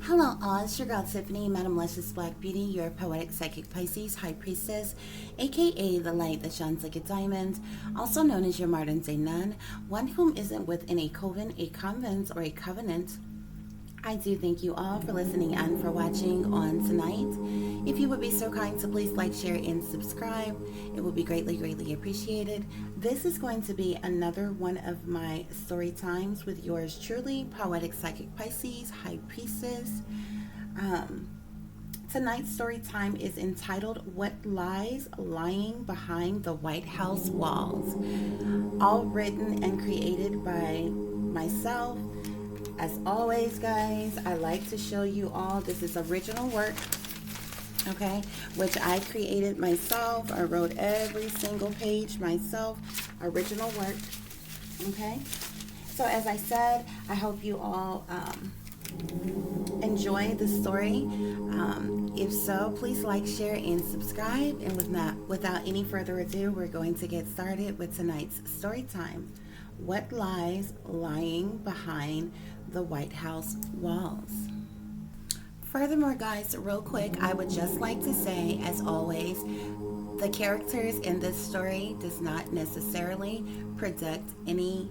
Hello all, it's your girl Tiffany, Madam Luscious Black Beauty, your Poetic Psychic Pisces HighPriestess, aka the light that shines like a diamond, also known as your modern day nun, one whom isn't within a coven, a convent, or a covenant. I do thank you all for listening and for watching on tonight. If you would be so kind to please like, share, and subscribe, it would be greatly appreciated. This is going to be another one of my story times with yours truly, Poetic Psychic Pisces HighPriestess. Tonight's story time is entitled What Lies Lying Behind the White House Walls, all written and created by myself. As always, guys, I like to show you all, this is original work, okay, which I created myself. I wrote every single page myself, original work, okay. So as I said, I hope you all enjoy the story. If so, please like, share, and subscribe. And without any further ado, we're going to get started with tonight's story time. What lies lying behind the White House walls? Furthermore, guys, real quick, I would just like to say, as always, the characters in this story does not necessarily predict any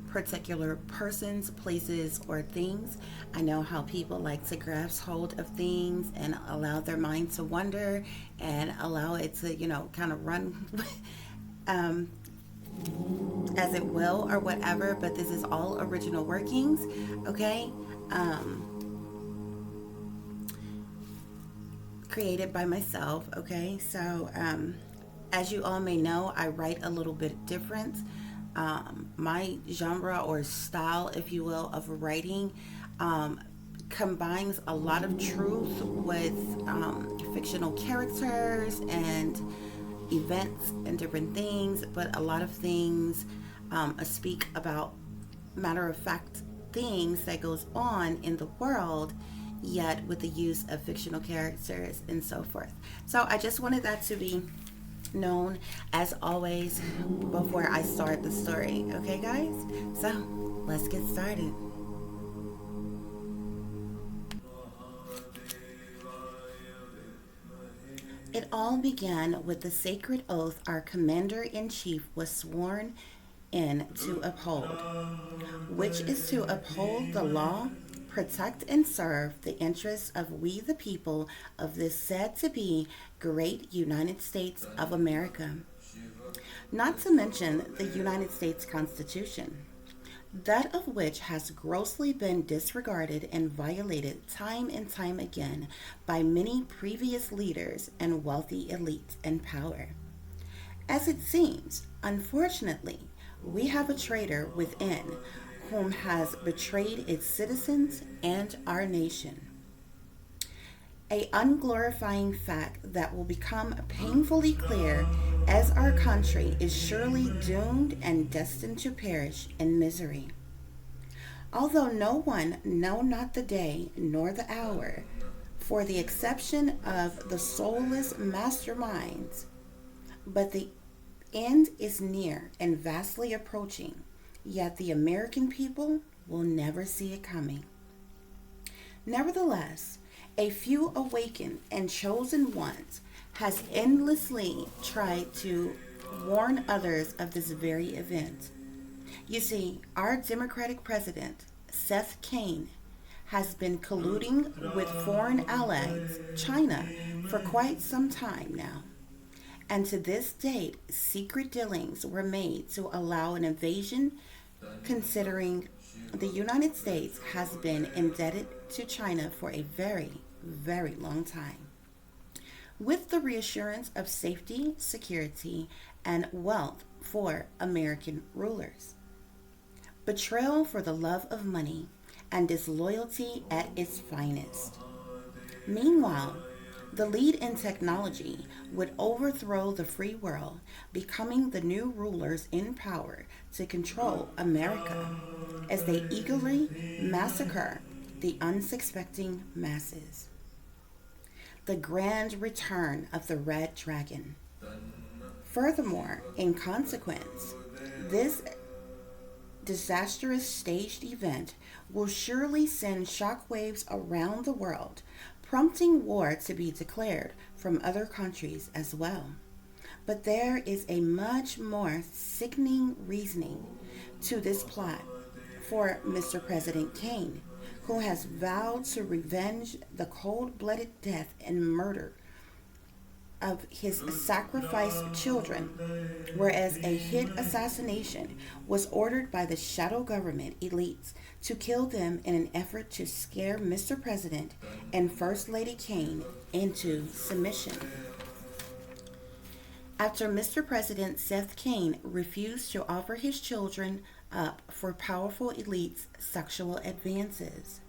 particular persons, places, or things. I know how people like to grasp hold of things and allow their mind to wander and allow it to, kind of run as it will or whatever, but this is all original workings, okay? Created by myself, okay? So as you all may know, I write a little bit different. My genre or style, if you will, of writing combines a lot of truth with fictional characters and events and different things, but a lot of things speak about matter of fact things that goes on in the world, yet with the use of fictional characters and so forth. So I just wanted that to be known, as always, before I start the story. Okay, guys? So let's get started. It all began with the sacred oath our commander-in-chief was sworn in to uphold, which is to uphold the law, protect and serve the interests of we the people of this said to be great United States of America, not to mention the United States Constitution, that of which has grossly been disregarded and violated time and time again by many previous leaders and wealthy elites in power. As it seems, unfortunately, we have a traitor within whom has betrayed its citizens and our nation. A unglorifying fact that will become painfully clear as our country is surely doomed and destined to perish in misery. Although no one know not the day nor the hour, for the exception of the soulless masterminds, but the end is near and vastly approaching, yet the American people will never see it coming. Nevertheless, a few awakened and chosen ones has endlessly tried to warn others of this very event. You see, our Democratic president, Seth Kane, has been colluding with foreign allies, China, for quite some time now. And to this date, secret dealings were made to allow an invasion, considering the United States has been indebted to China for a very long time, with the reassurance of safety, security, and wealth for American rulers. Betrayal for the love of money and disloyalty at its finest. Meanwhile, the lead in technology would overthrow the free world, becoming the new rulers in power to control America as they eagerly massacre the unsuspecting masses. The grand return of the Red Dragon. Furthermore, in consequence, disastrous staged event will surely send shockwaves around the world, prompting war to be declared from other countries as well. But there is a much more sickening reasoning to this plot for Mr. President Kane, who has vowed to revenge the cold blooded death and murder of his sacrificed children, whereas a hit assassination was ordered by the shadow government elites to kill them in an effort to scare Mr. President and First Lady Kane into submission. After Mr. President Seth Kane refused to offer his children up for powerful elites' sexual advances.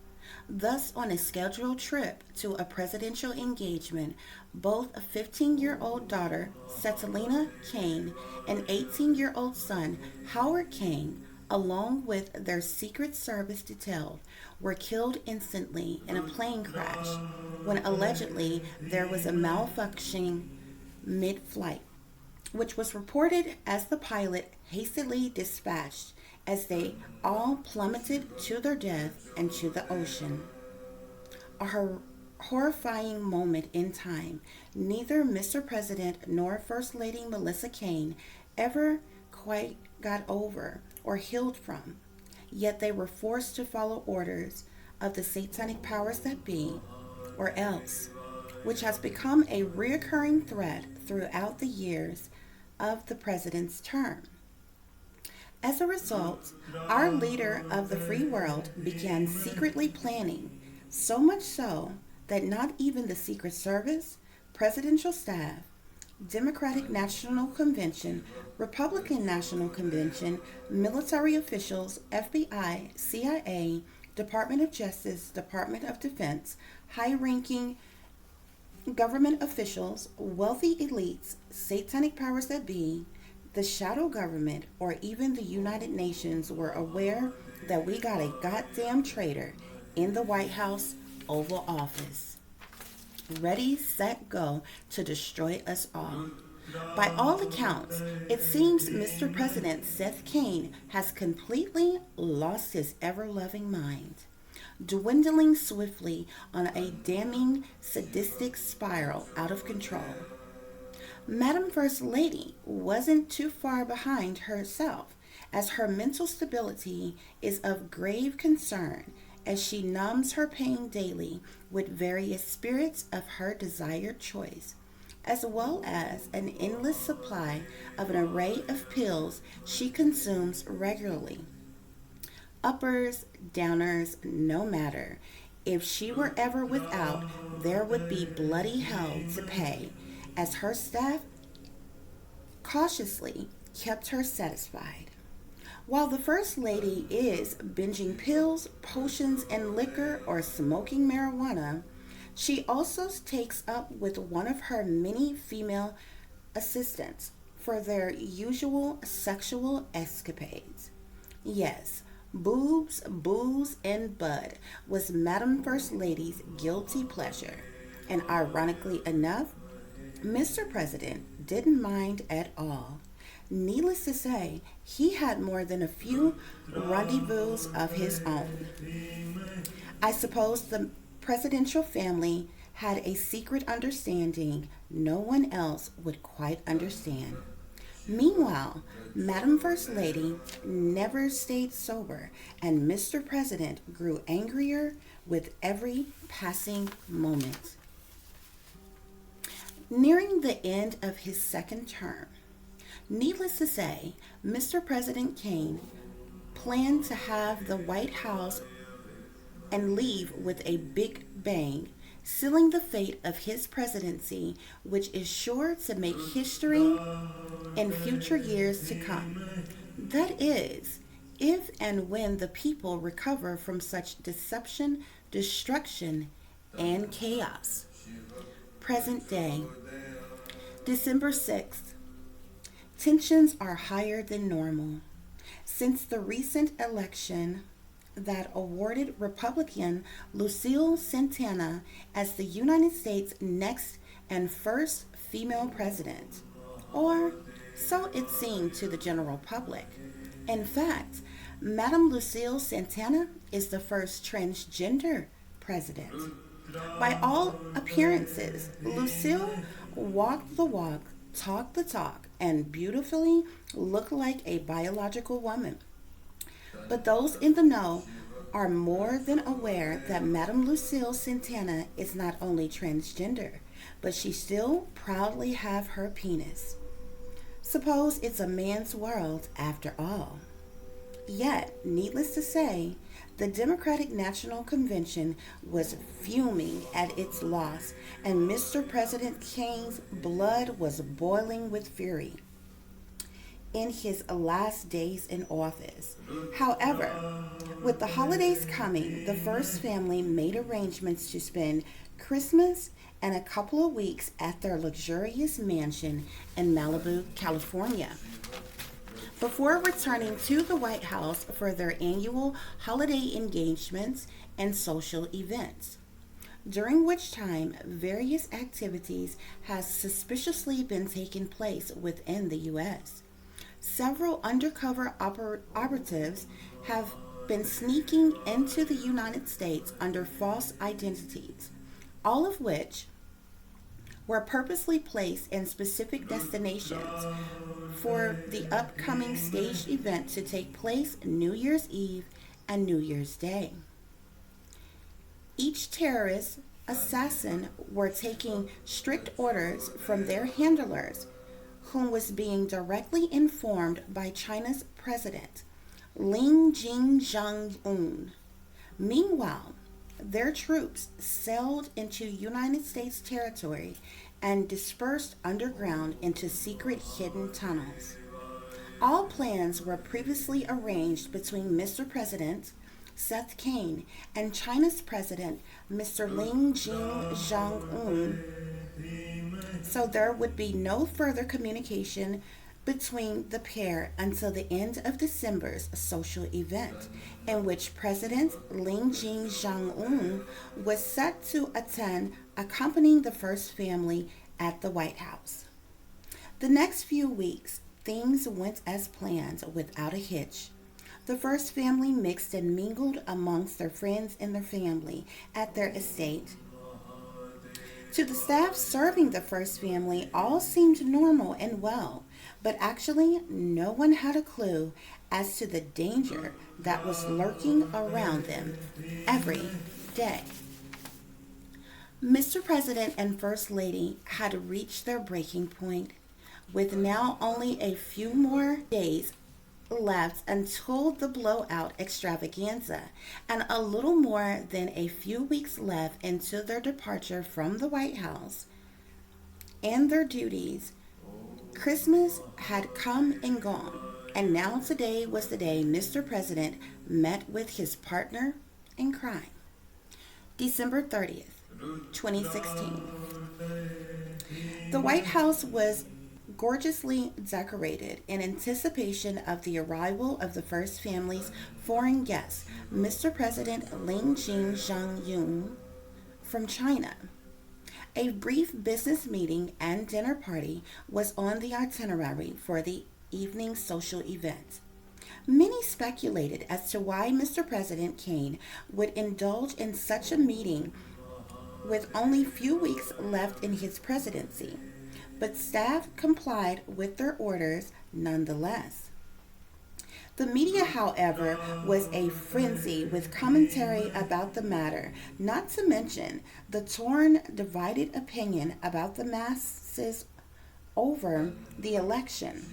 Thus, on a scheduled trip to a presidential engagement, both a 15-year-old daughter, Catalina Kane, and 18-year-old son, Howard Kane, along with their Secret Service detail, were killed instantly in a plane crash when allegedly there was a malfunction mid-flight, which was reported as the pilot hastily dispatched as they all plummeted to their death and to the ocean. A horrifying moment in time neither Mr. President nor First Lady Melissa Kane ever quite got over or healed from, yet they were forced to follow orders of the satanic powers that be, or else, which has become a reoccurring threat throughout the years of the president's term. As a result, our leader of the free world began secretly planning, so much so that not even the Secret Service, presidential staff, Democratic National Convention, Republican National Convention, military officials, FBI, CIA, Department of Justice, Department of Defense, high-ranking government officials, wealthy elites, satanic powers that be, the shadow government, or even the United Nations were aware that we got a goddamn traitor in the White House Oval Office. Ready, set, go to destroy us all. By all accounts, it seems Mr. President Seth Kane has completely lost his ever-loving mind, dwindling swiftly on a damning sadistic spiral out of control. Madam First Lady wasn't too far behind herself, as her mental stability is of grave concern as she numbs her pain daily with various spirits of her desired choice, as well as an endless supply of an array of pills she consumes regularly. Uppers, downers, no matter. If she were ever without, there would be bloody hell to pay, as her staff cautiously kept her satisfied. While the First Lady is binging pills, potions, and liquor or smoking marijuana, she also takes up with one of her many female assistants for their usual sexual escapades. Yes, boobs, booze, and bud was Madam First Lady's guilty pleasure, and ironically enough, Mr. President didn't mind at all. Needless to say, he had more than a few rendezvous of his own. I suppose the presidential family had a secret understanding no one else would quite understand. Meanwhile, Madam First Lady never stayed sober, and Mr. President grew angrier with every passing moment. Nearing the end of his second term, needless to say, Mr. President Kane planned to have the White House and leave with a big bang, sealing the fate of his presidency, which is sure to make history in future years to come. That is, if and when the people recover from such deception, destruction, and chaos. Present day, December 6th. Tensions are higher than normal. Since the recent election that awarded Republican Lucille Santana as the United States' next and first female president, or so it seemed to the general public. In fact, Madame Lucille Santana is the first transgender president. By all appearances, Lucille walked the walk, talked the talk, and beautifully looked like a biological woman. But those in the know are more than aware that Madame Lucille Santana is not only transgender, but she still proudly have her penis. Suppose it's a man's world after all. Yet, needless to say, the Democratic National Convention was fuming at its loss, and Mr. President Kane's blood was boiling with fury in his last days in office. However, with the holidays coming, the first family made arrangements to spend Christmas and a couple of weeks at their luxurious mansion in Malibu, California, before returning to the White House for their annual holiday engagements and social events, during which time various activities have suspiciously been taking place within the U.S. Several undercover operatives have been sneaking into the United States under false identities, all of which were purposely placed in specific destinations for the upcoming staged event to take place New Year's Eve and New Year's Day. Each terrorist assassin were taking strict orders from their handlers, whom was being directly informed by China's president, Ling Jing-jong-un. Meanwhile, their troops sailed into United States territory and dispersed underground into secret hidden tunnels. All plans were previously arranged between Mr. President Seth Kane and China's president, Mr. Ling Jing-jong-un, so there would be no further communication between the pair until the end of December's social event, in which President Ling Jing-jong-un was set to attend, accompanying the first family at the White House. The next few weeks, things went as planned without a hitch. The first family mixed and mingled amongst their friends and their family at their estate. To the staff serving the first family, all seemed normal and well, but actually no one had a clue as to the danger that was lurking around them every day. Mr. President and First Lady had reached their breaking point, with now only a few more days left until the blowout extravaganza, and a little more than a few weeks left until their departure from the White House and their duties. Christmas had come and gone, and now today was the day Mr. President met with his partner in crime. December 30th, 2016. The White House was gorgeously decorated in anticipation of the arrival of the first family's foreign guest, Mr. President Ling Jing-jong-un from China. A brief business meeting and dinner party was on the itinerary for the evening social event. Many speculated as to why Mr. President Kane would indulge in such a meeting with only few weeks left in his presidency, but staff complied with their orders nonetheless. The media, however, was a frenzy with commentary about the matter, not to mention the torn, divided opinion about the masses over the election.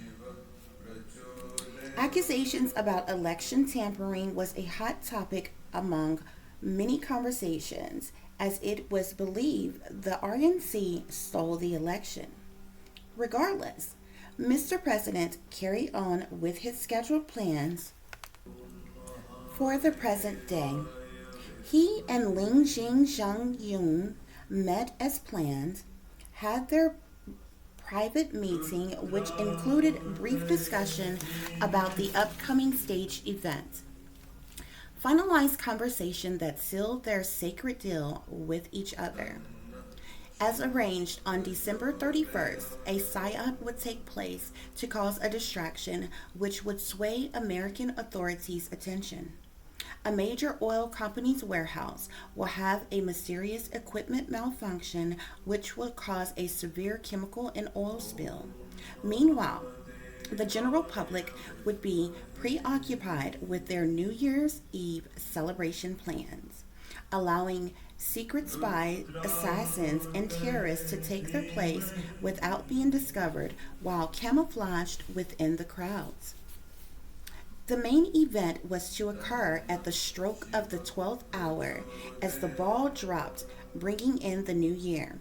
Accusations about election tampering was a hot topic among many conversations, as it was believed the RNC stole the election. Regardless, Mr. President carried on with his scheduled plans for the present day. He and Ling Jing-jong-un met as planned, had their private meeting, which included brief discussion about the upcoming staged event, finalized conversation that sealed their sacred deal with each other. As arranged on December 31st, a psyop would take place to cause a distraction which would sway American authorities' attention. A major oil company's warehouse will have a mysterious equipment malfunction which will cause a severe chemical and oil spill. Meanwhile, the general public would be preoccupied with their New Year's Eve celebration plans, allowing secret spy assassins and terrorists to take their place without being discovered while camouflaged within the crowds. The main event was to occur at the stroke of the 12th hour as the ball dropped, bringing in the new year.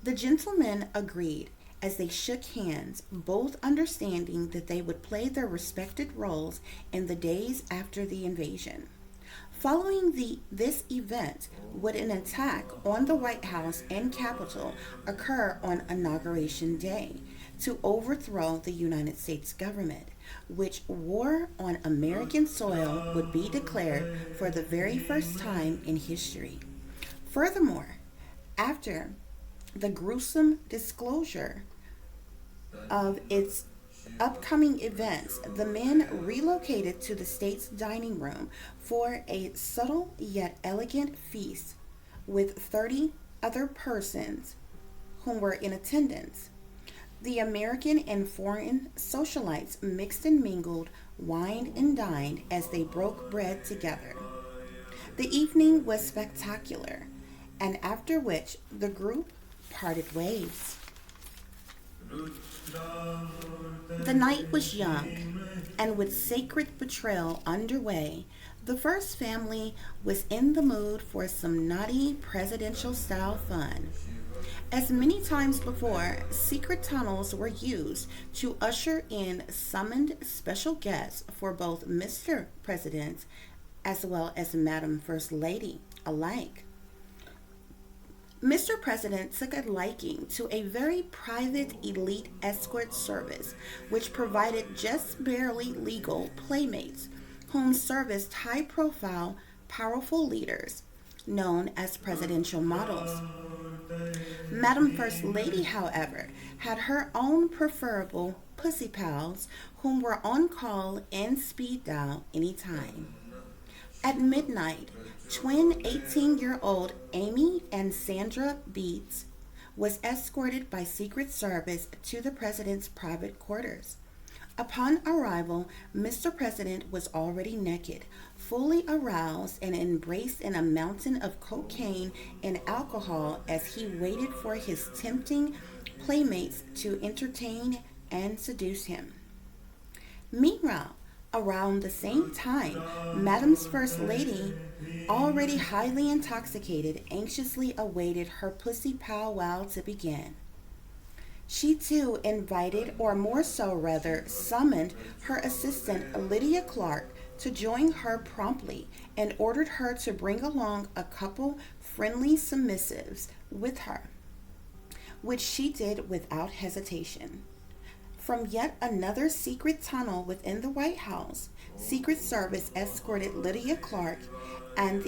The gentlemen agreed as they shook hands, both understanding that they would play their respected roles in the days after the invasion. Following this event, would an attack on the White House and Capitol occur on Inauguration Day to overthrow the United States government, which war on American soil would be declared for the very first time in history. Furthermore, after the gruesome disclosure of its upcoming events, the men relocated to the state's dining room for a subtle yet elegant feast with 30 other persons whom were in attendance. The American and foreign socialites mixed and mingled, wined and dined as they broke bread together. The evening was spectacular, and after which the group parted ways. The night was young, and with sacred betrayal underway, the first family was in the mood for some naughty presidential-style fun. As many times before, secret tunnels were used to usher in summoned special guests for both Mr. President as well as Madam First Lady alike. Mr. President took a liking to a very private elite escort service which provided just barely legal playmates whom serviced high-profile, powerful leaders known as presidential models. Madam First Lady, however, had her own preferable pussy pals whom were on call and speed dial anytime. At midnight, twin 18-year-old Amy and Sandra Beats was escorted by Secret Service to the president's private quarters. Upon arrival, Mr. President was already naked, fully aroused, and embraced in a mountain of cocaine and alcohol as he waited for his tempting playmates to entertain and seduce him. Meanwhile, around the same time, Madam's First Lady, already highly intoxicated, anxiously awaited her pussy powwow to begin. She too invited, or more so rather, summoned her assistant Lydia Clark to join her promptly and ordered her to bring along a couple friendly submissives with her, which she did without hesitation. From yet another secret tunnel within the White House, Secret Service escorted Lydia Clark and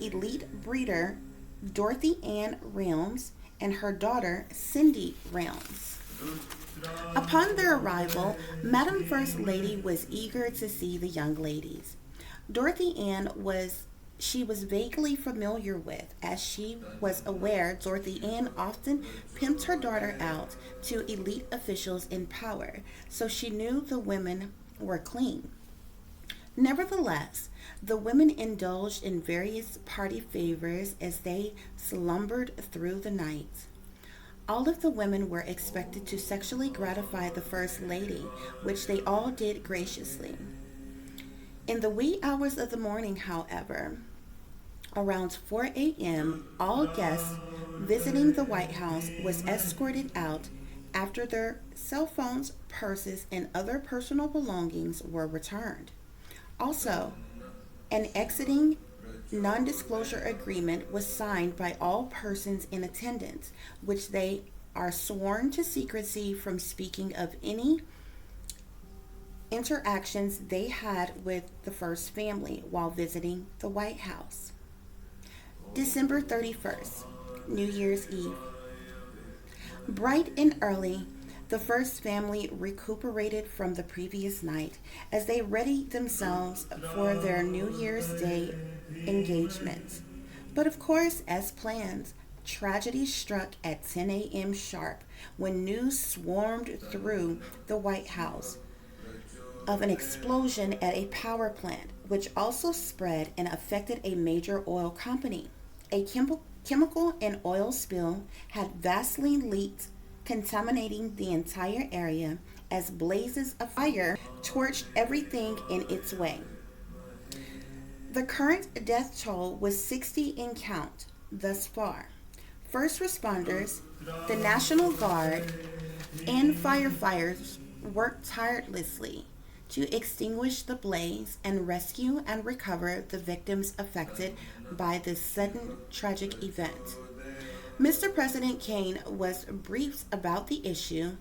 elite breeder Dorothy Ann Realms and her daughter Cindy Realms. Upon their arrival, Madam First Lady was eager to see the young ladies. Dorothy Ann was vaguely familiar with, as she was aware Dorothy Ann often pimped her daughter out to elite officials in power, so she knew the women were clean. Nevertheless, the women indulged in various party favors as they slumbered through the night. All of the women were expected to sexually gratify the First Lady, which they all did graciously. In the wee hours of the morning, however, around 4 a.m., all guests visiting the White House was escorted out after their cell phones, purses, and other personal belongings were returned. Also, an exiting non-disclosure agreement was signed by all persons in attendance, which they are sworn to secrecy from speaking of any interactions they had with the first family while visiting the White House. December 31st. New Year's Eve. Bright and early, the first family recuperated from the previous night as they readied themselves for their New Year's Day engagement. But of course, as planned, tragedy struck at 10 a.m. sharp when news swarmed through the White House of an explosion at a power plant, which also spread and affected a major oil company. A chemical and oil spill had vastly leaked, contaminating the entire area as blazes of fire torched everything in its way. The current death toll was 60 in count thus far. First responders, the National Guard, and firefighters worked tirelessly to extinguish the blaze and rescue and recover the victims affected by this sudden tragic event. Mr. President Kane was briefed about the issue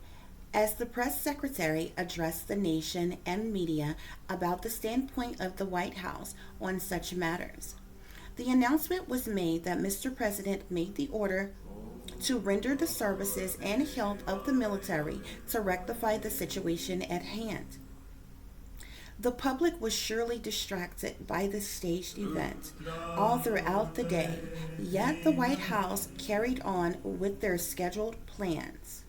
as the press secretary addressed the nation and media about the standpoint of the White House on such matters. The announcement was made that Mr. President made the order to render the services and help of the military to rectify the situation at hand. The public was surely distracted by this staged event all throughout the day, yet the White House carried on with their scheduled plans.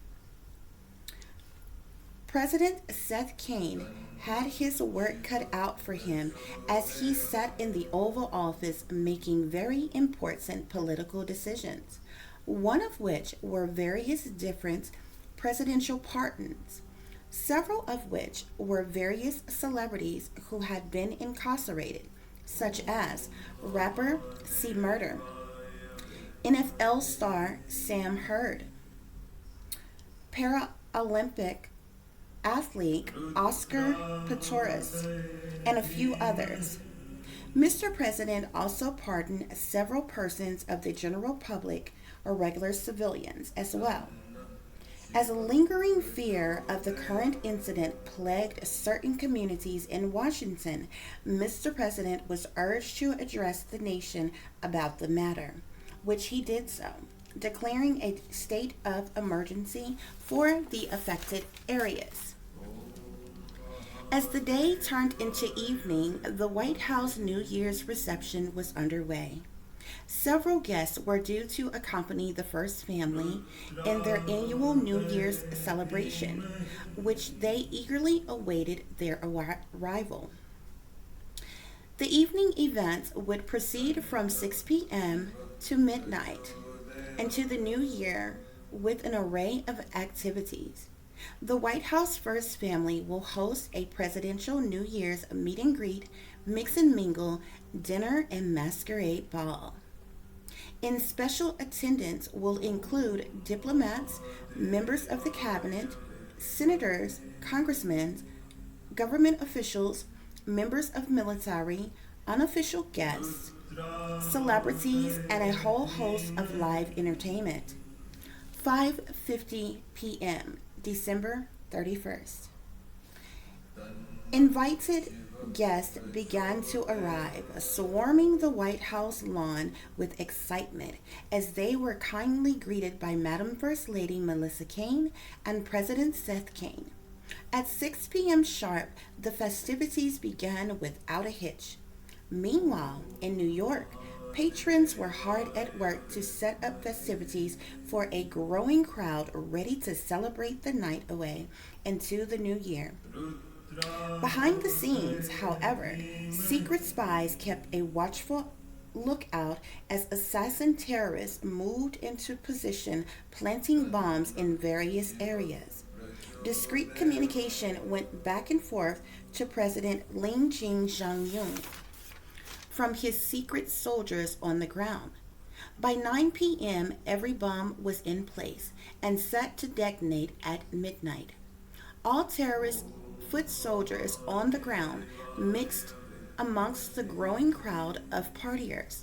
President Seth Kane had his work cut out for him as he sat in the Oval Office making very important political decisions, one of which were various different presidential pardons, several of which were various celebrities who had been incarcerated, such as rapper C. Murder, NFL star Sam Hurd, Paralympic athlete Oscar Pistorius, and a few others. Mr. President also pardoned several persons of the general public or regular civilians as well. As a lingering fear of the current incident plagued certain communities in Washington, Mr. President was urged to address the nation about the matter, which he did so, declaring a state of emergency for the affected areas. As the day turned into evening, the White House New Year's reception was underway. Several guests were due to accompany the first family in their annual New Year's celebration, which they eagerly awaited their arrival. The evening events would proceed from 6 p.m. to midnight into the new year with an array of activities. The White House First Family will host a presidential New Year's meet and greet, mix and mingle, dinner, and masquerade ball. In special attendance will include diplomats, members of the cabinet, senators, congressmen, government officials, members of military, unofficial guests, celebrities, and a whole host of live entertainment. 5:50 p.m. December 31st. Invited guests began to arrive, swarming the White House lawn with excitement as they were kindly greeted by Madam First Lady Melissa Kane and President Seth Kane. At 6 p.m. sharp, the festivities began without a hitch. Meanwhile, in New York, patrons were hard at work to set up festivities for a growing crowd ready to celebrate the night away into the new year. Behind the scenes, however, secret spies kept a watchful lookout as assassin terrorists moved into position, planting bombs in various areas. Discreet communication went back and forth to President Ling Jong-un from his secret soldiers on the ground. By 9 p.m., every bomb was in place and set to detonate at midnight. All terrorist foot soldiers on the ground mixed amongst the growing crowd of partiers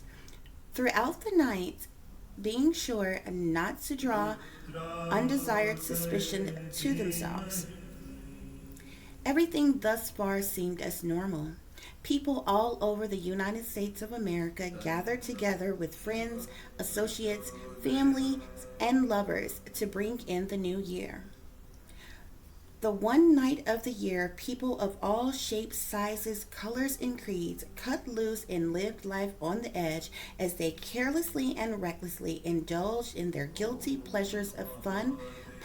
throughout the night, being sure not to draw undesired suspicion to themselves. Everything thus far seemed as normal. People all over the United States of America gathered together with friends, associates, family, and lovers to bring in the new year. The one night of the year, people of all shapes, sizes, colors, and creeds cut loose and lived life on the edge as they carelessly and recklessly indulged in their guilty pleasures of fun,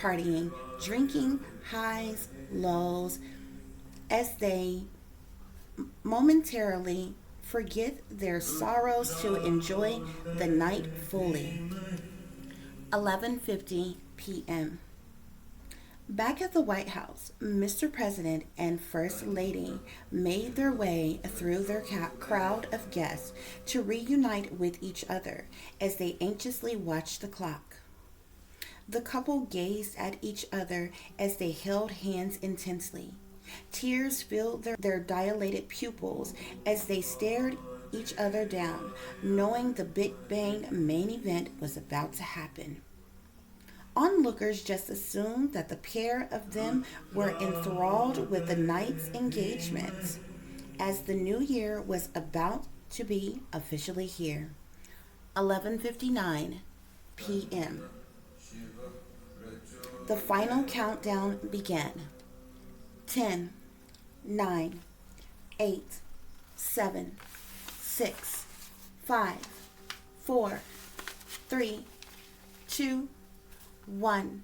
partying, drinking, highs, lows, as they momentarily forget their sorrows to enjoy the night fully. 11:50 p.m. Back at the White House, Mr. President and First Lady made their way through their crowd of guests to reunite with each other as they anxiously watched the clock. The couple gazed at each other as they held hands intensely. Tears filled their dilated pupils as they stared each other down, knowing the Big Bang main event was about to happen. Onlookers just assumed that the pair of them were enthralled with the night's engagements, as the new year was about to be officially here. 11:59 p.m. The final countdown began. 10, 9, 8, 7, 6, 5, 4, 3, 2, 1.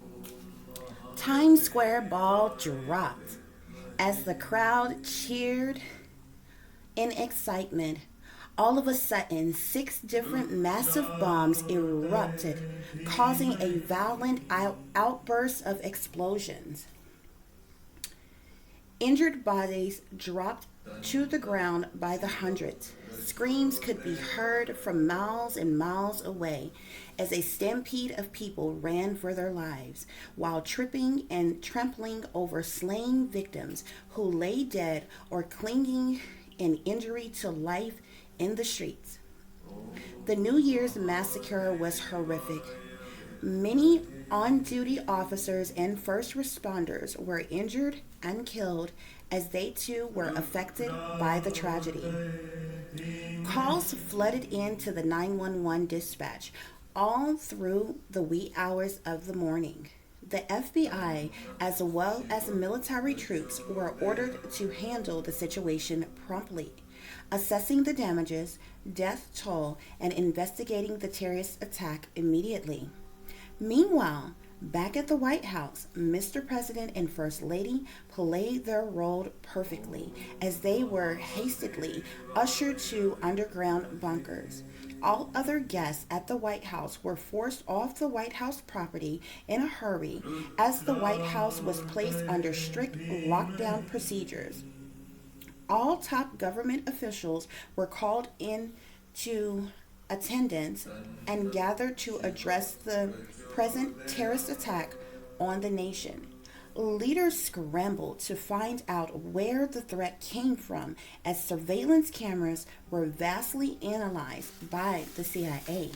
Times Square ball dropped as the crowd cheered in excitement. All of a sudden, 6 different massive bombs erupted, causing a violent outburst of explosions. Injured bodies dropped to the ground by the hundreds. Screams could be heard from miles and miles away as a stampede of people ran for their lives while tripping and trampling over slain victims who lay dead or clinging in injury to life in the streets. The New Year's massacre was horrific. Many on-duty officers and first responders were injured and killed as they too were affected by the tragedy. Calls flooded into the 911 dispatch all through the wee hours of the morning. The FBI, as well as military troops, were ordered to handle the situation promptly, assessing the damages, death toll, and investigating the terrorist attack immediately. Meanwhile, back at the White House, Mr. President and First Lady played their role perfectly as they were hastily ushered to underground bunkers. All other guests at the White House were forced off the White House property in a hurry as the White House was placed under strict lockdown procedures. All top government officials were called into attendance and gathered to address the present terrorist attack on the nation. Leaders scrambled to find out where the threat came from as surveillance cameras were vastly analyzed by the CIA.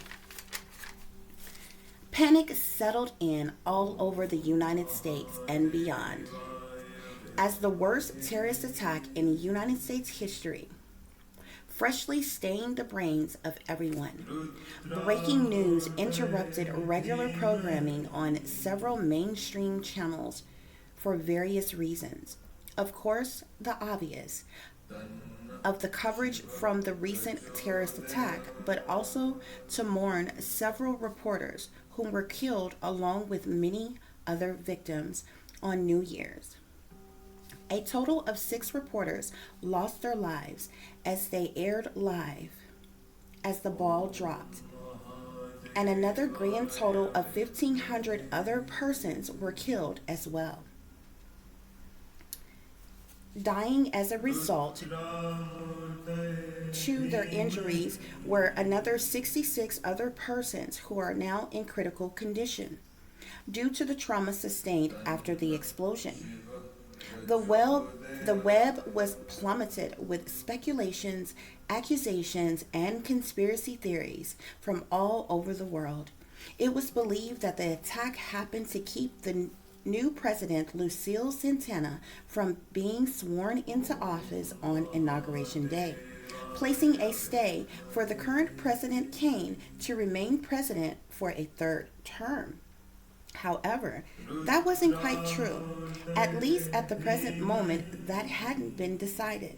Panic settled in all over the United States and beyond as the worst terrorist attack in United States history freshly stained the brains of everyone. Breaking news interrupted regular programming on several mainstream channels for various reasons. Of course, the obvious of the coverage from the recent terrorist attack, but also to mourn several reporters who were killed along with many other victims on New Year's. A total of 6 reporters lost their lives as they aired live as the ball dropped, and another grand total of 1,500 other persons were killed as well, dying as a result to their injuries were another 66 other persons who are now in critical condition due to the trauma sustained after the explosion. The web was plummeted with speculations, accusations, and conspiracy theories from all over the world. It was believed that the attack happened to keep the new president Lucille Santana from being sworn into office on Inauguration Day, placing a stay for the current President Kane to remain president for a third term. However, that wasn't quite true. At least at the present moment, that hadn't been decided.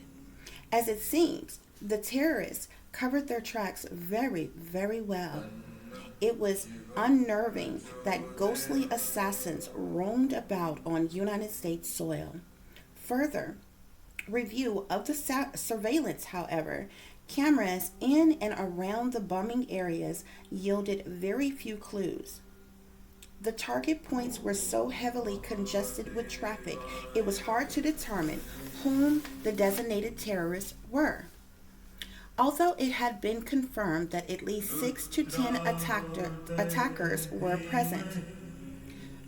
As it seems, the terrorists covered their tracks very, very well. It was unnerving that ghostly assassins roamed about on United States soil. Further review of the surveillance, however, cameras in and around the bombing areas yielded very few clues. The target points were so heavily congested with traffic, it was hard to determine whom the designated terrorists were. Although it had been confirmed that at least 6 to 10 attackers were present.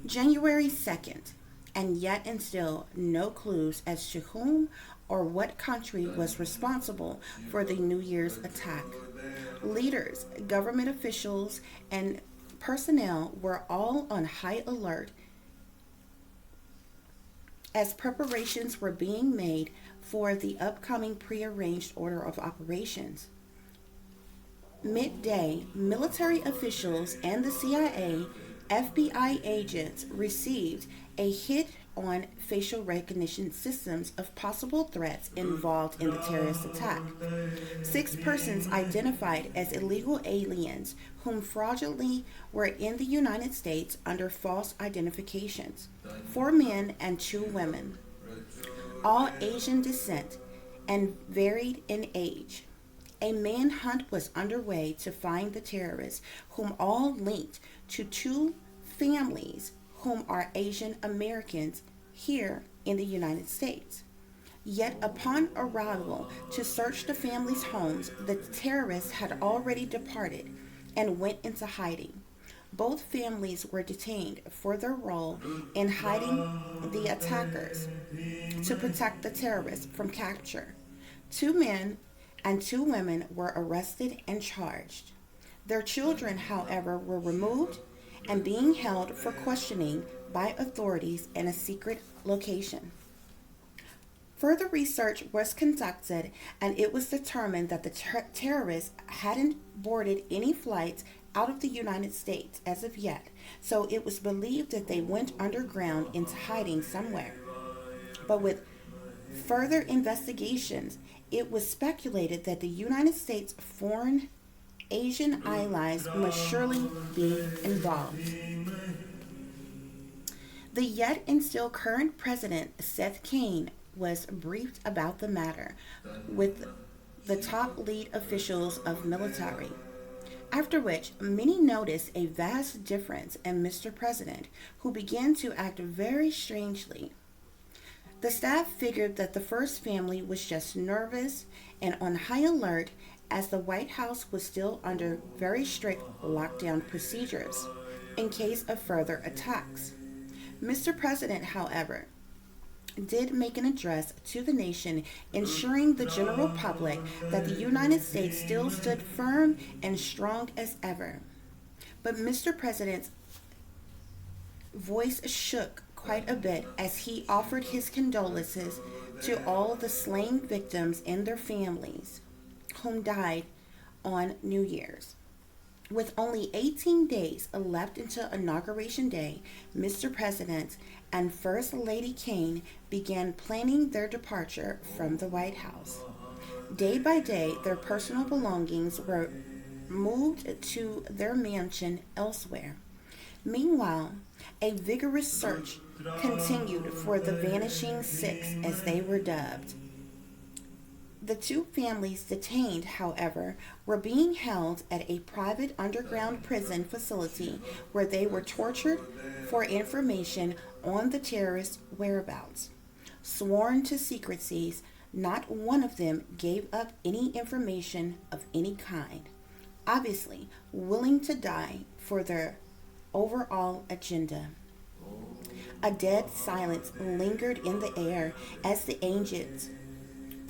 January 2nd, and yet and still no clues as to whom or what country was responsible for the New Year's attack. Leaders, government officials, and personnel were all on high alert as preparations were being made for the upcoming prearranged order of operations. Midday, military officials and the CIA, FBI agents received a hit on facial recognition systems of possible threats involved in the terrorist attack. 6 persons identified as illegal aliens whom fraudulently were in the United States under false identifications. 4 men and 2 women, all Asian descent and varied in age. A manhunt was underway to find the terrorists, whom all linked to 2 families whom are Asian Americans here in the United States. Yet upon arrival to search the families' homes, the terrorists had already departed and went into hiding. Both families were detained for their role in hiding the attackers to protect the terrorists from capture. 2 men and 2 women were arrested and charged. Their children, however, were removed and being held for questioning by authorities in a secret location. Further research was conducted, and it was determined that the terrorists hadn't boarded any flights out of the United States as of yet, so it was believed that they went underground into hiding somewhere. But with further investigations, it was speculated that the United States foreign Asian allies must surely be involved. The yet and still current president, Seth Kane, was briefed about the matter with the top lead officials of military, after which many noticed a vast difference in Mr. President, who began to act very strangely. The staff figured that the first family was just nervous and on high alert, as the White House was still under very strict lockdown procedures in case of further attacks. Mr. President, however, did make an address to the nation, ensuring the general public that the United States still stood firm and strong as ever. But Mr. President's voice shook quite a bit as he offered his condolences to all the slain victims and their families whom died on New Year's. With only 18 days left until Inauguration Day, Mr. President and First Lady Kane began planning their departure from the White House. Day by day, their personal belongings were moved to their mansion elsewhere. Meanwhile, a vigorous search continued for the Vanishing 6, as they were dubbed. The 2 families detained, however, were being held at a private underground prison facility where they were tortured for information on the terrorists' whereabouts. Sworn to secrecy, not one of them gave up any information of any kind, obviously willing to die for their overall agenda. A dead silence lingered in the air as the agents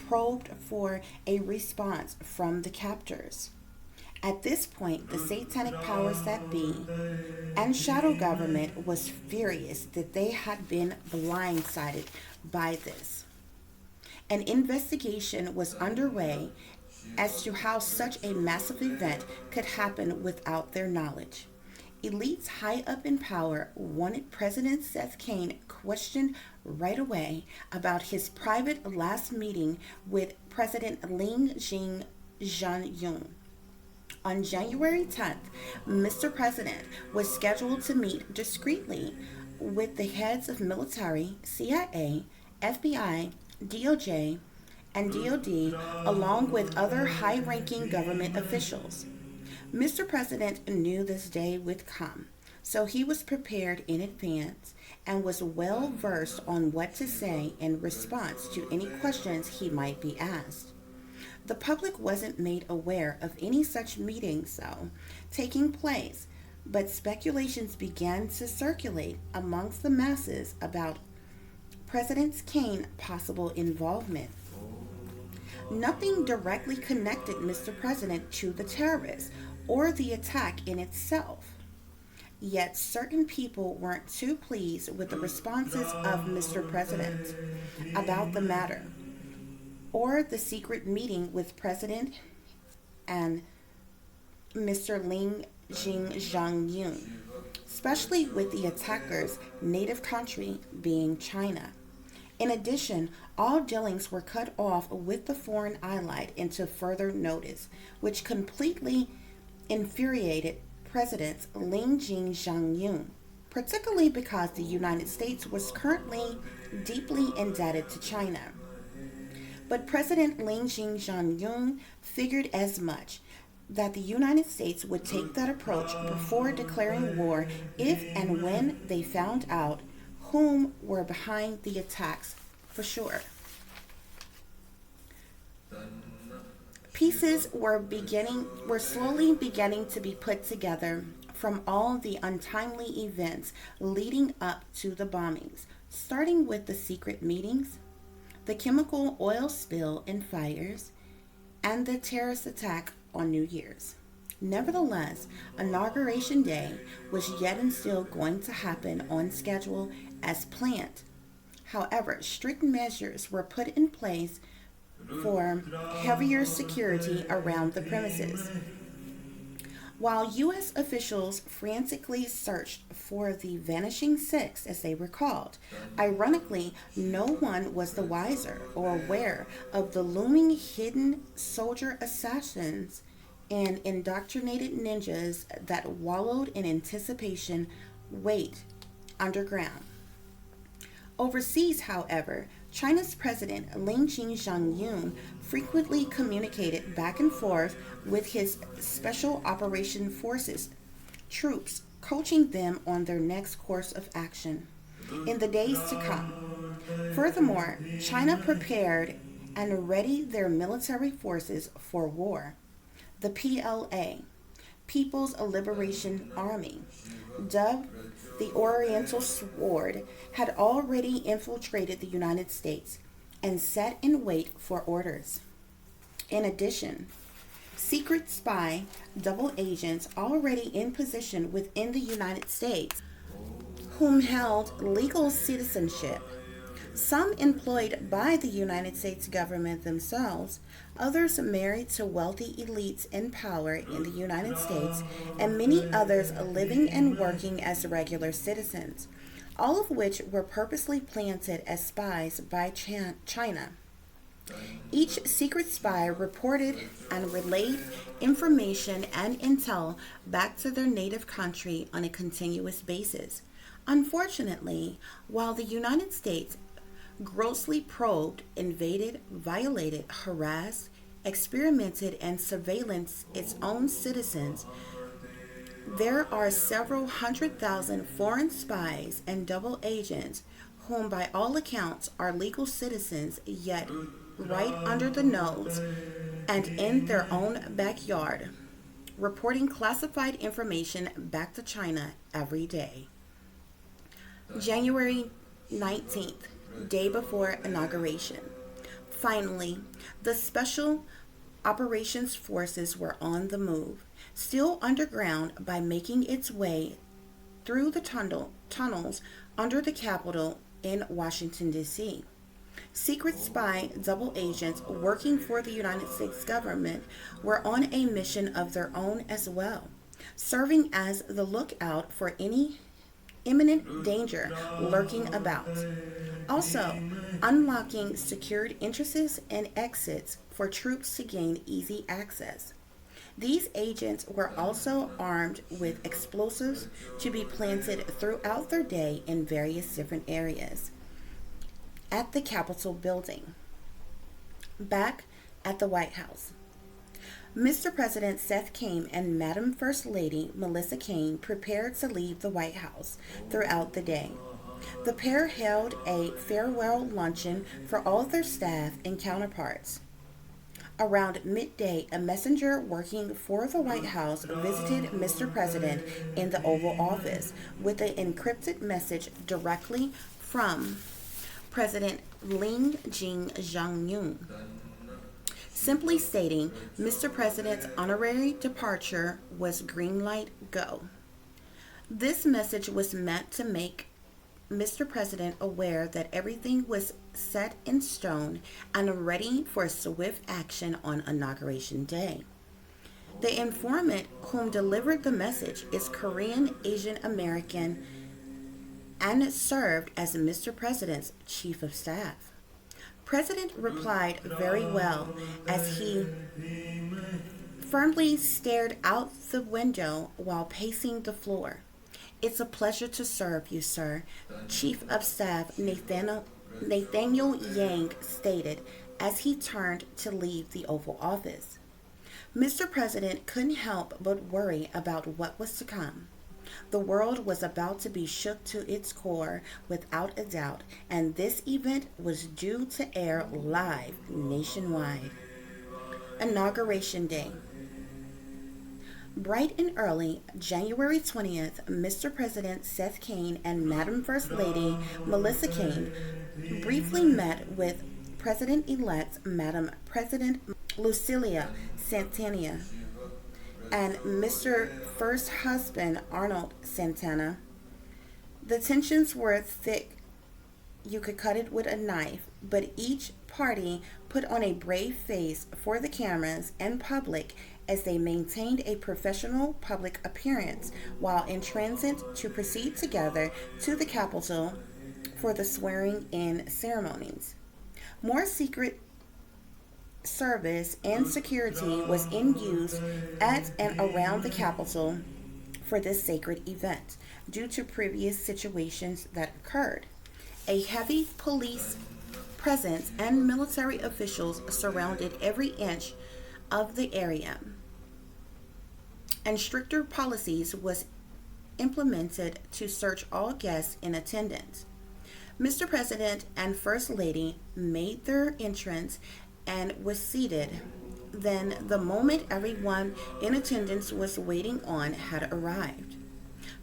probed for a response from the captors. At this point, the satanic powers that be and shadow government was furious that they had been blindsided by this. An investigation was underway as to how such a massive event could happen without their knowledge. Elites high up in power wanted President Seth Kane questioned right away about his private last meeting with President Ling Jiang on January 10th. Mr. President was scheduled to meet discreetly with the heads of military, CIA, FBI, DOJ, and DOD, along with other high ranking government officials. Mr. President knew this day would come, so he was prepared in advance and was well versed on what to say in response to any questions he might be asked. The public wasn't made aware of any such meetings, though, taking place, but speculations began to circulate amongst the masses about President Kane's possible involvement. Nothing directly connected Mr. President to the terrorists or the attack in itself. Yet certain people weren't too pleased with the responses of Mr. President about the matter, or the secret meeting with President and Mr. Ling Jiang, especially with the attacker's native country being China. In addition, all dealings were cut off with the foreign ally until further notice, which completely infuriated President Ling Jiang, particularly because the United States was currently deeply indebted to China. But President Ling Jiang figured as much, that the United States would take that approach before declaring war if and when they found out whom were behind the attacks for sure. Pieces were slowly beginning to be put together from all the untimely events leading up to the bombings, starting with the secret meetings, the chemical oil spill and fires, and the terrorist attack on New Year's. Nevertheless, Inauguration Day was yet and still going to happen on schedule as planned. However, strict measures were put in place for heavier security around the premises. While U.S. officials frantically searched for the Vanishing Six, as they were called, ironically, no one was the wiser or aware of the looming hidden soldier assassins and indoctrinated ninjas that wallowed in anticipation wait underground. Overseas, however, China's President Ling Jiang frequently communicated back and forth with his Special Operation Forces troops, coaching them on their next course of action in the days to come. Furthermore, China prepared and readied their military forces for war. The PLA, People's Liberation Army, dubbed the Oriental Sword, had already infiltrated the United States and sat in wait for orders. In addition, secret spy double agents already in position within the United States, whom held legal citizenship, some employed by the United States government themselves, others married to wealthy elites in power in the United States, and many others living and working as regular citizens, all of which were purposely planted as spies by China. Each secret spy reported and relayed information and intel back to their native country on a continuous basis. Unfortunately, while the United States grossly probed, invaded, violated, harassed, experimented, and surveillanced its own citizens, there are several 100,000 foreign spies and double agents whom by all accounts are legal citizens, yet right under the nose and in their own backyard, reporting classified information back to China every day. January 19th, day before inauguration. Finally, the Special operations forces were on the move, still underground by making its way through the tunnels under the Capitol in Washington, D.C. Secret spy double agents working for the United States government were on a mission of their own as well, serving as the lookout for any imminent danger lurking about. Also, unlocking secured entrances and exits for troops to gain easy access. These agents were also armed with explosives to be planted throughout their day in various different areas. At the Capitol building. Back at the White House. Mr. President Seth Kane and Madam First Lady Melissa Kane prepared to leave the White House throughout the day. The pair held a farewell luncheon for all their staff and counterparts. Around midday, a messenger working for the White House visited Mr. President in the Oval Office with an encrypted message directly from President Ling Jing-Jong-un, simply stating Mr. President's honorary departure was green light go. This message was meant to make Mr. President aware that everything was set in stone and ready for swift action on Inauguration Day. The informant whom delivered the message is Korean Asian American and served as Mr. President's Chief of Staff. President replied very well as he firmly stared out the window while pacing the floor. It's a pleasure to serve you, sir, Chief of Staff Nathaniel Yang stated as he turned to leave the Oval Office. Mr. President couldn't help but worry about what was to come. The world was about to be shook to its core without a doubt, and this event was due to air live nationwide. Inauguration Day. Bright and early, January 20th, Mr. President Seth Kane and Madam First Lady Melissa Kane briefly met with President-elect Madam President Lucilia Santana and Mr. First Husband Arnold Santana. The tensions were thick. You could cut it with a knife, but each party put on a brave face for the cameras and public as they maintained a professional public appearance while in transit to proceed together to the Capitol for the swearing-in ceremonies. More secret service and security was in use at and around the Capitol for this sacred event due to previous situations that occurred. A heavy police presence and military officials surrounded every inch of the area, and stricter policies was implemented to search all guests in attendance. Mr. President and First Lady made their entrance and was seated. Then, the moment everyone in attendance was waiting on had arrived.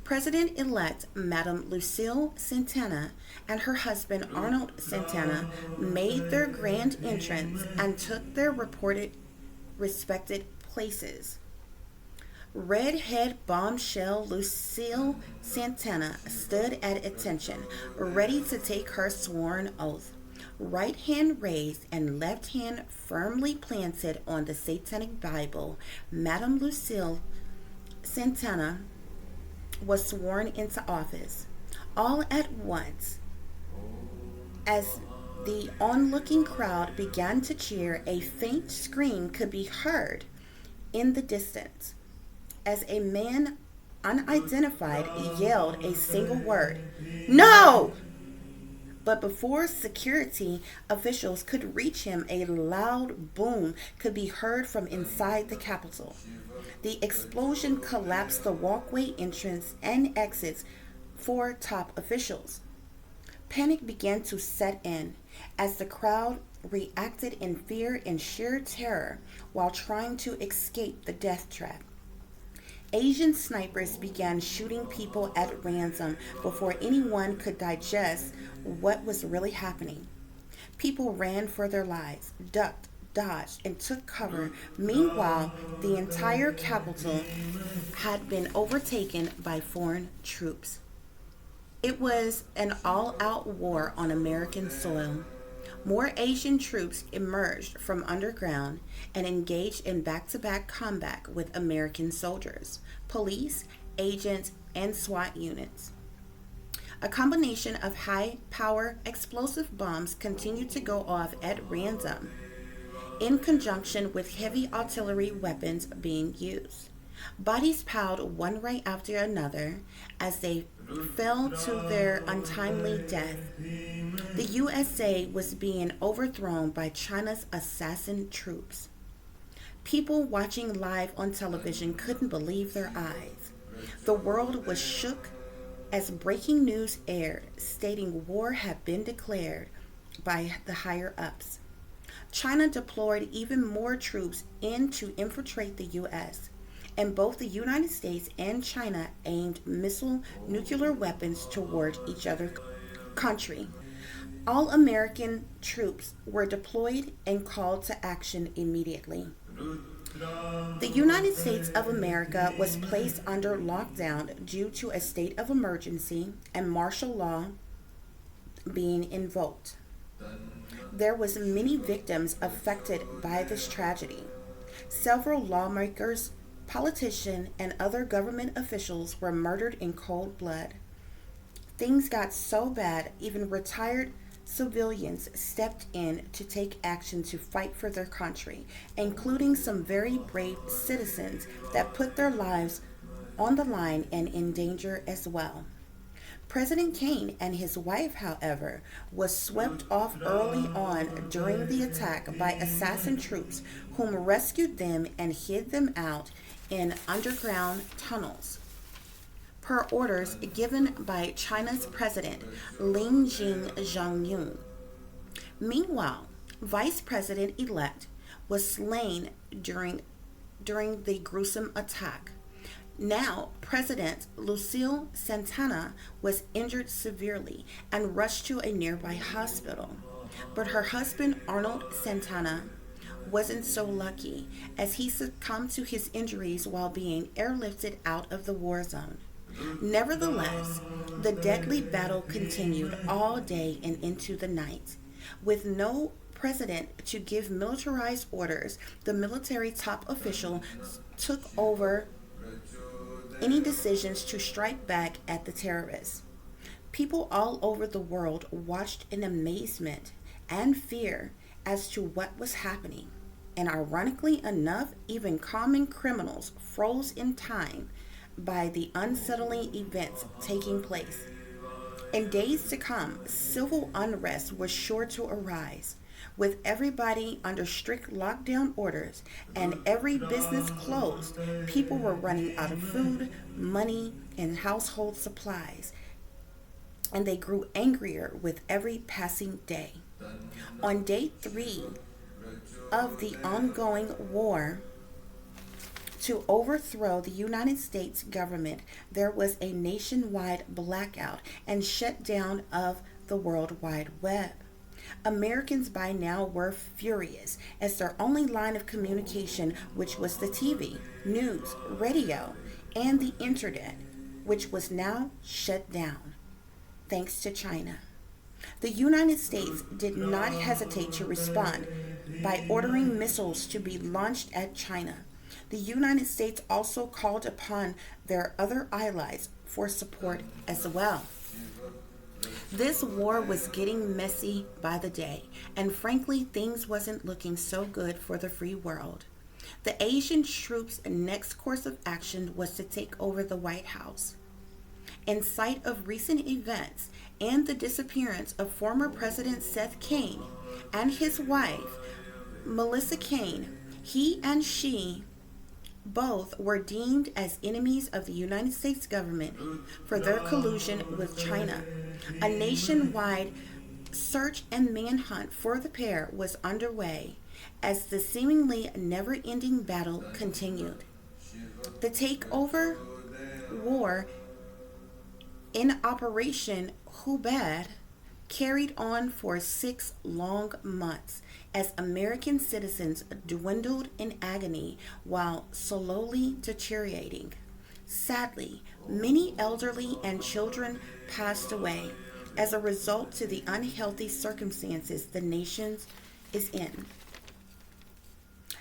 President-elect Madam Lucille Santana and her husband Arnold Santana made their grand entrance and took their respected places. Redhead bombshell Lucille Santana stood at attention, ready to take her sworn oath. Right hand raised and left hand firmly planted on the Satanic Bible, Madam Lucille Santana was sworn into office. All at once, as the onlooking crowd began to cheer, a faint scream could be heard in the distance as a man unidentified yelled a single word, "No!" But before security officials could reach him, a loud boom could be heard from inside the Capitol. The explosion collapsed the walkway entrance and exits for top officials. Panic began to set in as the crowd reacted in fear and sheer terror while trying to escape the death trap. Asian snipers began shooting people at random before anyone could digest what was really happening. People ran for their lives, ducked, dodged and took cover. Meanwhile, the entire capital had been overtaken by foreign troops. It was an all out war on American soil. More Asian troops emerged from underground and engaged in back to back combat with American soldiers, police, agents, and SWAT units. A combination of high power explosive bombs continued to go off at random, in conjunction with heavy artillery weapons being used. Bodies piled one right after another as they fell to their untimely death. The USA was being overthrown by China's assassin troops. People watching live on television couldn't believe their eyes. The world was shook as breaking news aired stating war had been declared by the higher ups. China deployed even more troops in to infiltrate the U.S., and both the United States and China aimed missile nuclear weapons toward each other's country. All American troops were deployed and called to action immediately. The United States of America was placed under lockdown due to a state of emergency and martial law being invoked. There was many victims affected by this tragedy. Several lawmakers, politicians, and other government officials were murdered in cold blood. Things got so bad, even retired civilians stepped in to take action to fight for their country, including some very brave citizens that put their lives on the line and in danger as well. President Kane and his wife, however, was swept off early on during the attack by assassin troops whom rescued them and hid them out in underground tunnels, per orders given by China's President Lin Zhang-yun. Meanwhile, Vice President-elect was slain during the gruesome attack. Now, President Lucille Santana was injured severely and rushed to a nearby hospital. But her husband, Arnold Santana, wasn't so lucky, as he succumbed to his injuries while being airlifted out of the war zone. Nevertheless, the deadly battle continued all day and into the night. With no president to give militarized orders, the military top official took over any decisions to strike back at the terrorists. People all over the world watched in amazement and fear as to what was happening. And ironically enough, even common criminals froze in time by the unsettling events taking place. In days to come, civil unrest was sure to arise. With everybody under strict lockdown orders and every business closed, people were running out of food, money, and household supplies, and they grew angrier with every passing day. On day 3 of the ongoing war to overthrow the United States government, there was a nationwide blackout and shutdown of the World Wide Web. Americans by now were furious, as their only line of communication, which was the TV, news, radio, and the internet, which was now shut down, thanks to China. The United States did not hesitate to respond by ordering missiles to be launched at China. The United States also called upon their other allies for support as well. This war was getting messy by the day, and frankly, things wasn't looking so good for the free world. The Asian troops' next course of action was to take over the White House. In sight of recent events and the disappearance of former President Seth Kane and his wife, Melissa Kane, he and she both were deemed as enemies of the United States government for their collusion with China. A nationwide search and manhunt for the pair was underway as the seemingly never-ending battle continued. The takeover war in Operation Hubad carried on for 6 long months as American citizens dwindled in agony while slowly deteriorating. Sadly, many elderly and children passed away as a result to the unhealthy circumstances the nation is in.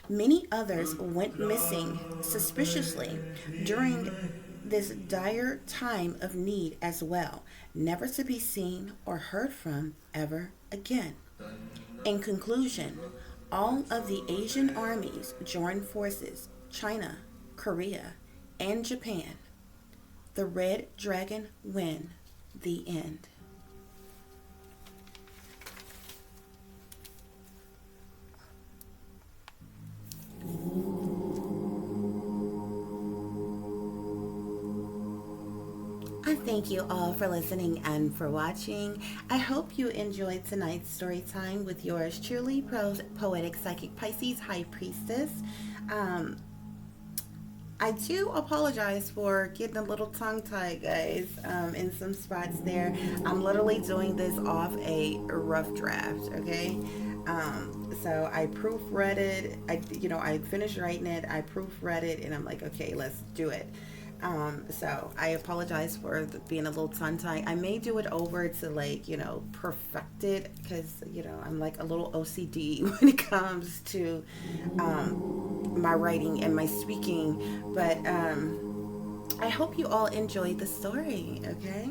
Many others went missing suspiciously during this dire time of need as well, never to be seen or heard from ever again. In conclusion, all of the Asian armies joined forces, China, Korea, and Japan. The Red Dragon win. The end. I thank you all for listening and for watching. I hope you enjoyed tonight's story time with yours truly, Poetic Psychic Pisces HighPriestess. I do apologize for getting a little tongue-tied, guys, in some spots there. I'm literally doing this off a rough draft, okay? So I proofread it. I finished writing it. I proofread it, and I'm like, okay, let's do it. So I apologize for being a little tongue-tied. I may do it over to perfect it, because I'm like a little OCD when it comes to my writing and my speaking. But I hope you all enjoyed the story. Okay.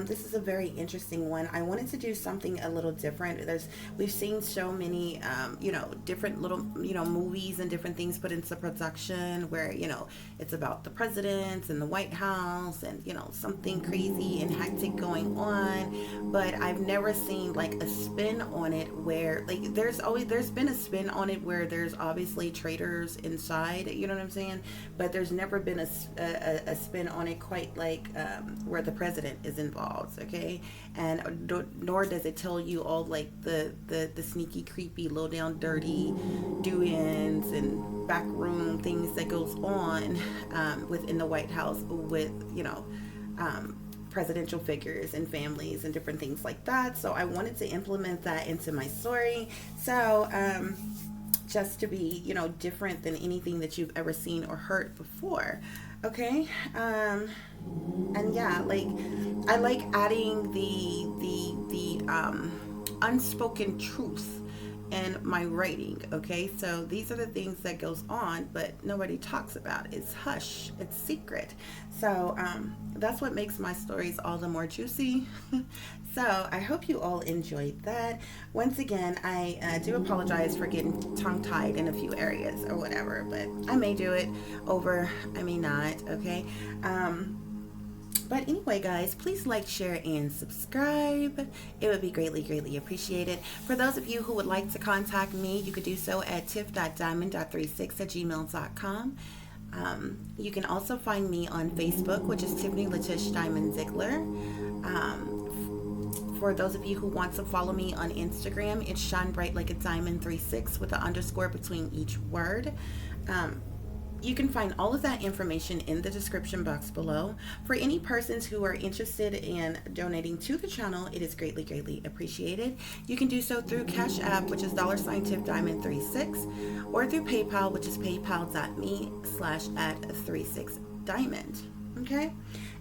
This is a very interesting one. I wanted to do something a little different. We've seen so many, different little, movies and different things put into production where, it's about the presidents and the White House and, something crazy and hectic going on. But I've never seen like a spin on it where there's been a spin on it where there's obviously traitors inside, you know what I'm saying? But there's never been a spin on it quite like where the president is involved, okay? And nor does it tell you all like the sneaky, creepy, low down, dirty doings and backroom things that goes on within the White House with presidential figures and families and different things like that. So I wanted to implement that into my story. So just to be different than anything that you've ever seen or heard before. Okay. And yeah, like I like adding the unspoken truth in my writing. Okay, so these are the things that goes on but nobody talks about. It's hush, it's secret. So that's what makes my stories all the more juicy. So I hope you all enjoyed that. Once again, I do apologize for getting tongue-tied in a few areas or whatever, but I may do it over, I may not, okay? But anyway, guys, please like, share, and subscribe. It would be greatly, greatly appreciated. For those of you who would like to contact me, you could do so at tiff.diamond.36@gmail.com. You can also find me on Facebook, which is Tiffany Ziegler. For those of you who want to follow me on Instagram, it's Shine Bright Like a Diamond 36 with an underscore between each word. You can find all of that information in the description box below. For any persons who are interested in donating to the channel, it is greatly, greatly appreciated. You can do so through Cash App, which is $TiffDiamond36, or through PayPal, which is paypal.me/@36diamond. Okay?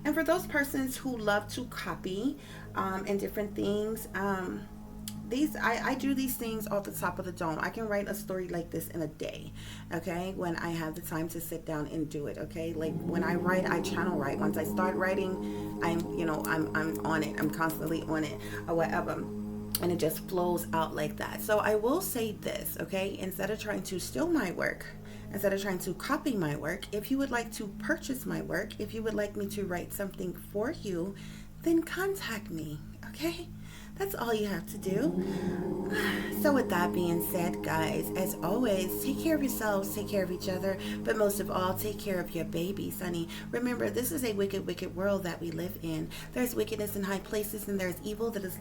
And for those persons who love to copy and different things, I do these things off the top of the dome. I can write a story like this in a day, okay, when I have the time to sit down and do it, okay? Like when I write, I channel write. Once I start writing, I'm on it. I'm constantly on it or whatever. And it just flows out like that. So I will say this, okay? Instead of trying to steal my work, instead of trying to copy my work, if you would like to purchase my work, if you would like me to write something for you, then contact me, okay? That's all you have to do. So with that being said, guys, as always, take care of yourselves, take care of each other, but most of all, take care of your babies, honey. Remember, this is a wicked, wicked world that we live in. There's wickedness in high places, and there's evil that is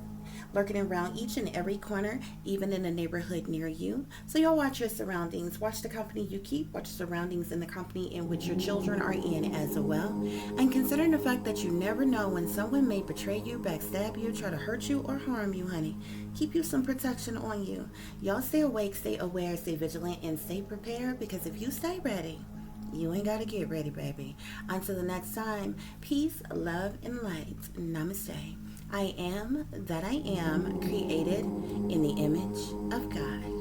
lurking around each and every corner, even in the neighborhood near you. So y'all watch your surroundings. Watch the company you keep. Watch surroundings in the company in which your children are in as well. And considering the fact that you never know when someone may betray you, backstab you, try to hurt you, or harm you, honey. Keep you some protection on you. Y'all stay awake, stay aware, stay vigilant, and stay prepared, because if you stay ready, you ain't got to get ready, baby. Until the next time, peace, love, and light. Namaste. I am that I am, created in the image of God.